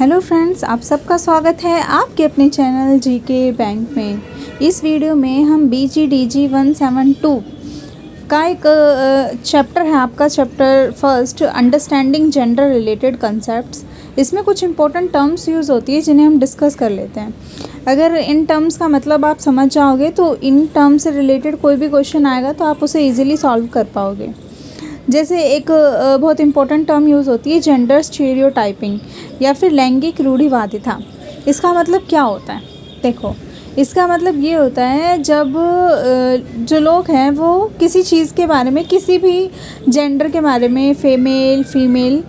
Hello friends, आप सबका स्वागत है आपके अपने चैनल जीके बैंक में। इस वीडियो में हम BGDG 172 का एक चैप्टर है, आपका chapter first, understanding gender related concepts. इसमें कुछ इंपॉर्टेंट टर्म्स यूज़ होती है जिन्हें हम डिस्कस कर लेते हैं। अगर इन टर्म्स का मतलब आप समझ जाओगे तो इन टर्म्स से रिलेटेड कोई भी क्वेश्चन आएगा तो आप उसे ईजिली सॉल्व कर पाओगे। जैसे एक बहुत इंपॉर्टेंट टर्म यूज़ होती है जेंडर स्टीरियोटाइपिंग या फिर लैंगिक रूढ़िवादिता। इसका मतलब क्या होता है? देखो, इसका मतलब ये होता है जब जो लोग हैं वो किसी चीज़ के बारे में, किसी भी जेंडर के बारे में, फीमेल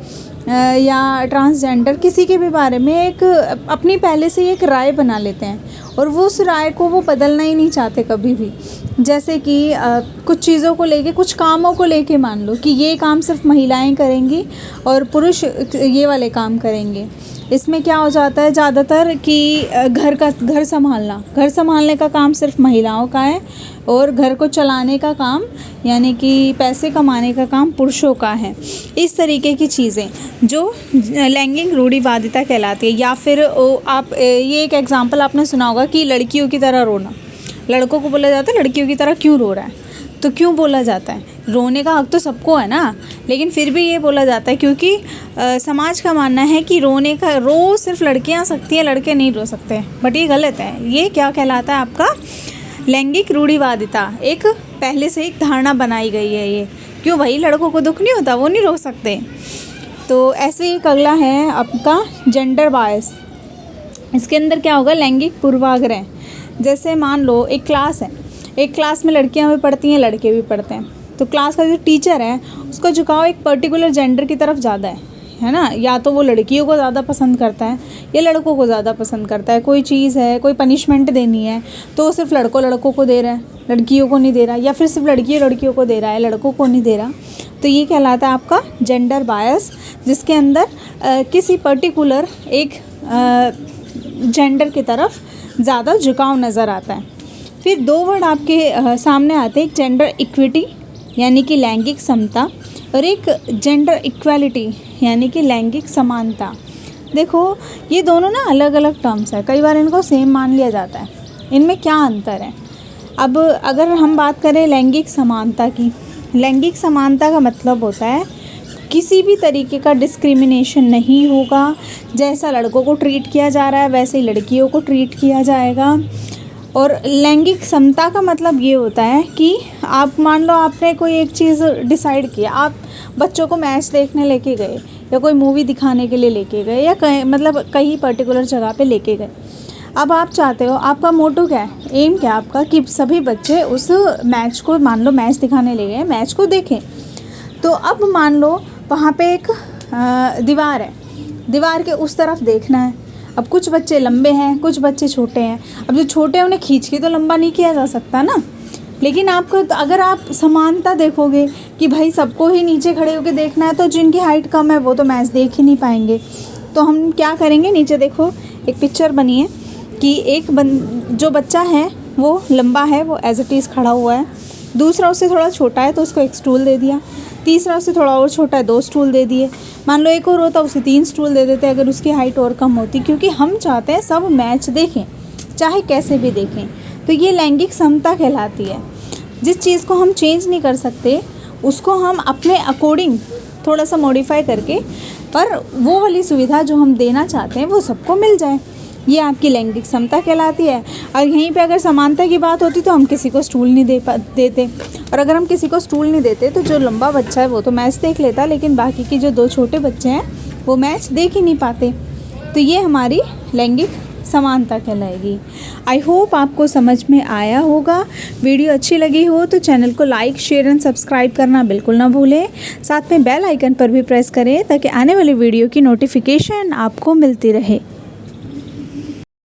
या ट्रांसजेंडर, किसी के भी बारे में एक अपनी पहले से एक राय बना लेते हैं और वो उस राय को वो बदलना ही नहीं चाहते कभी भी। जैसे कि कुछ चीज़ों को लेके, कुछ कामों को लेके मान लो कि ये काम सिर्फ महिलाएं करेंगी और पुरुष ये वाले काम करेंगे। इसमें क्या हो जाता है ज़्यादातर कि घर संभालने का काम सिर्फ महिलाओं का है और घर को चलाने का काम, यानी कि पैसे कमाने का काम पुरुषों का है। इस तरीके की चीज़ें जो लैंगिक रूढ़िवादिता कहलाती है। या फिर आप ये एक एग्जांपल आपने सुना होगा कि लड़कियों की तरह रोना। लड़कों को बोला जाता है लड़कियों की तरह क्यों रो रहा है, तो क्यों बोला जाता है? रोने का हक तो सबको है ना, लेकिन फिर भी ये बोला जाता है क्योंकि समाज का मानना है कि रो सिर्फ लड़कियां सकती हैं, लड़के नहीं रो सकते। बट ये गलत है। ये क्या कहलाता है? आपका लैंगिक रूढ़िवादिता। एक पहले से एक धारणा बनाई गई है ये। क्यों भाई, लड़कों को दुख नहीं होता, वो नहीं रो सकते? तो ऐसे एक अगला है आपका जेंडर बायस। इसके अंदर क्या होगा? लैंगिक पूर्वाग्रह। जैसे मान लो एक क्लास है, एक क्लास में लड़कियां भी पढ़ती हैं, लड़के भी पढ़ते हैं। तो क्लास का जो टीचर है उसका झुकाव एक पर्टिकुलर जेंडर की तरफ ज़्यादा है ना। या तो वो लड़कियों को ज़्यादा पसंद करता है या लड़कों को ज़्यादा पसंद करता है। कोई चीज़ है, कोई पनिशमेंट देनी है तो वो सिर्फ लड़कों को दे रहा है, लड़कियों को नहीं दे रहा। या फिर सिर्फ लड़कियों को दे रहा है, लड़कों को नहीं दे रहा। तो ये कहलाता है आपका जेंडर बायस, जिसके अंदर किसी पर्टिकुलर एक जेंडर की तरफ ज़्यादा झुकाव नज़र आता है। फिर दो वर्ड आपके सामने आते हैं, एक जेंडर इक्विटी यानी कि लैंगिक समता और एक जेंडर इक्वालिटी यानी कि लैंगिक समानता। देखो, ये दोनों ना अलग अलग टर्म्स है, कई बार इनको सेम मान लिया जाता है। इनमें क्या अंतर है? अब अगर हम बात करें लैंगिक समानता की, लैंगिक समानता का मतलब होता है किसी भी तरीके का डिस्क्रिमिनेशन नहीं होगा। जैसा लड़कों को ट्रीट किया जा रहा है वैसे ही लड़कियों को ट्रीट किया जाएगा। और लैंगिक समता का मतलब ये होता है कि आप मान लो आपने कोई एक चीज़ डिसाइड किया, आप बच्चों को मैच देखने लेके गए या कोई मूवी दिखाने के लिए लेके गए या कहीं पर्टिकुलर जगह पे लेके गए। अब आप चाहते हो, आपका मोटो क्या है, एम क्या है आपका, कि सभी बच्चे उस मैच को, मान लो मैच दिखाने ले गए, मैच को देखें। तो अब मान लो वहाँ पे एक दीवार है, दीवार के उस तरफ देखना है। अब कुछ बच्चे लंबे हैं, कुछ बच्चे छोटे हैं। अब जो छोटे हैं उन्हें खींच के तो लंबा नहीं किया जा सकता ना। लेकिन आपको अगर आप समानता देखोगे कि भाई सबको ही नीचे खड़े होकर देखना है, तो जिनकी हाइट कम है वो तो मैच देख ही नहीं पाएंगे। तो हम क्या करेंगे, नीचे देखो एक पिक्चर बनी है कि जो बच्चा है वो लंबा है, वो एज इट इज़ खड़ा हुआ है। दूसरा उससे थोड़ा छोटा है तो उसको एक स्टूल दे दिया। तीसरा उससे थोड़ा और छोटा है, 2 स्टूल दे दिए। मान लो एक और होता, उसे 3 स्टूल दे देते अगर उसकी हाइट और कम होती, क्योंकि हम चाहते हैं सब मैच देखें, चाहे कैसे भी देखें। तो ये लैंगिक समता कहलाती है। जिस चीज़ को हम चेंज नहीं कर सकते उसको हम अपने अकॉर्डिंग थोड़ा सा मॉडिफाई करके, पर वो वाली सुविधा जो हम देना चाहते हैं वो सबको मिल जाए, ये आपकी लैंगिक समता कहलाती है। और यहीं पे अगर समानता की बात होती तो हम किसी को स्टूल नहीं देते, और अगर हम किसी को स्टूल नहीं देते तो जो लंबा बच्चा है वो तो मैच देख लेता, लेकिन बाकी की जो 2 छोटे बच्चे हैं वो मैच देख ही नहीं पाते। तो ये हमारी लैंगिक समानता कहलाएगी। आई होप आपको समझ में आया होगा। वीडियो अच्छी लगी हो तो चैनल को लाइक, शेयर एंड सब्सक्राइब करना बिल्कुल ना भूलें। साथ में बेल आइकन पर भी प्रेस करें ताकि आने वाली वीडियो की नोटिफिकेशन आपको मिलती रहे।